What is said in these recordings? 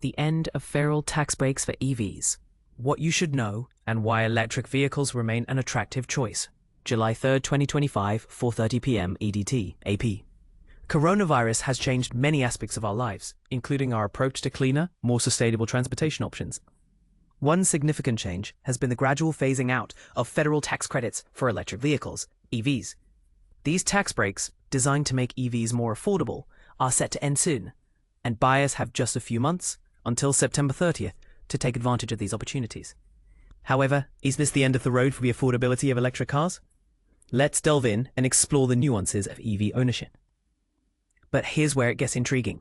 The end of federal tax breaks for EVs. What you should know and why electric vehicles remain an attractive choice. July 3rd, 2025, 4:30 p.m. EDT, AP. Coronavirus has changed many aspects of our lives, including our approach to cleaner, more sustainable transportation options. One significant change has been the gradual phasing out of federal tax credits for electric vehicles, EVs. These tax breaks, designed to make EVs more affordable, are set to end soon, and buyers have just a few months, until September 30th, to take advantage of these opportunities. However, is this the end of the road for the affordability of electric cars? Let's delve in and explore the nuances of EV ownership. But here's where it gets intriguing.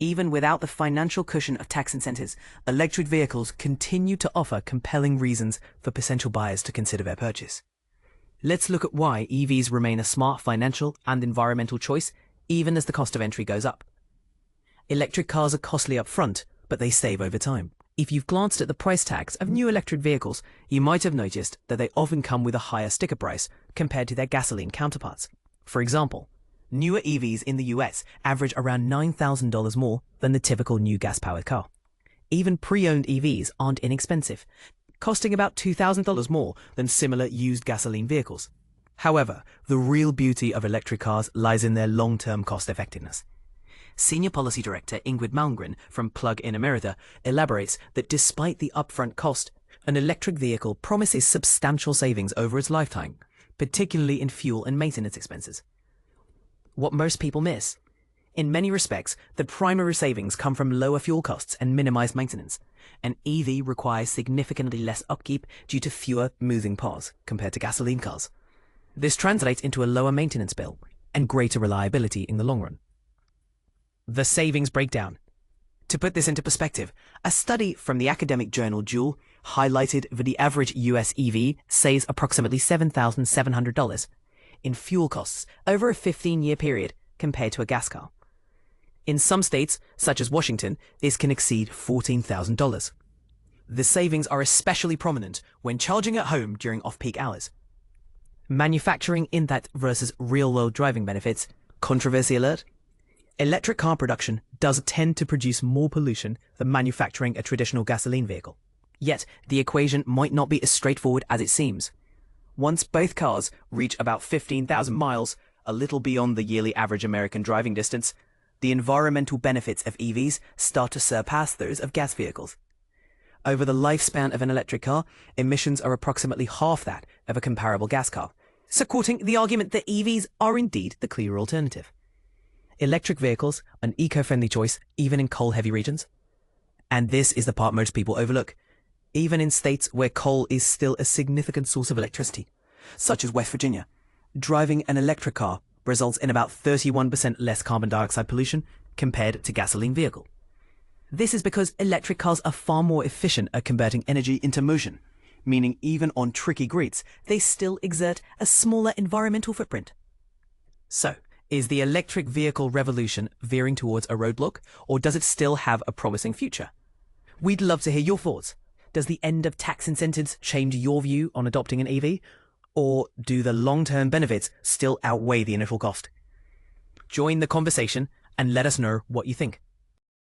Even without the financial cushion of tax incentives, electric vehicles continue to offer compelling reasons for potential buyers to consider their purchase. Let's look at why EVs remain a smart financial and environmental choice, even as the cost of entry goes up. Electric cars are costly up front, but they save over time. If you've glanced at the price tags of new electric vehicles, you might have noticed that they often come with a higher sticker price compared to their gasoline counterparts. For example, newer EVs in the US average around $9,000 more than the typical new gas-powered car. Even pre-owned EVs aren't inexpensive, costing about $2,000 more than similar used gasoline vehicles. However, the real beauty of electric cars lies in their long-term cost-effectiveness. Senior Policy Director Ingrid Malmgren from Plug in America elaborates that despite the upfront cost, an electric vehicle promises substantial savings over its lifetime, particularly in fuel and maintenance expenses. What most people miss? In many respects, the primary savings come from lower fuel costs and minimized maintenance. An EV requires significantly less upkeep due to fewer moving parts compared to gasoline cars. This translates into a lower maintenance bill and greater reliability in the long run. The savings breakdown. To put this into perspective, a study from the academic journal Joule highlighted that the average US EV saves approximately $7,700 in fuel costs over a 15-year period compared to a gas car. In some states, such as Washington, this can exceed $14,000. The savings are especially prominent when charging at home during off-peak hours. Manufacturing in that versus real-world driving benefits. Controversy alert. Electric car production does tend to produce more pollution than manufacturing a traditional gasoline vehicle. Yet, the equation might not be as straightforward as it seems. Once both cars reach about 15,000 miles, a little beyond the yearly average American driving distance, the environmental benefits of EVs start to surpass those of gas vehicles. Over the lifespan of an electric car, emissions are approximately half that of a comparable gas car, supporting the argument that EVs are indeed the clear alternative. Electric vehicles, an eco-friendly choice even in coal-heavy regions. And this is the part most people overlook. Even in states where coal is still a significant source of electricity, such as West Virginia, driving an electric car results in about 31% less carbon dioxide pollution compared to gasoline vehicle. This is because electric cars are far more efficient at converting energy into motion, meaning even on tricky grids, they still exert a smaller environmental footprint. So, is the electric vehicle revolution veering towards a roadblock, or does it still have a promising future? We'd love to hear your thoughts. Does the end of tax incentives change your view on adopting an EV? Or do the long-term benefits still outweigh the initial cost? Join the conversation and let us know what you think.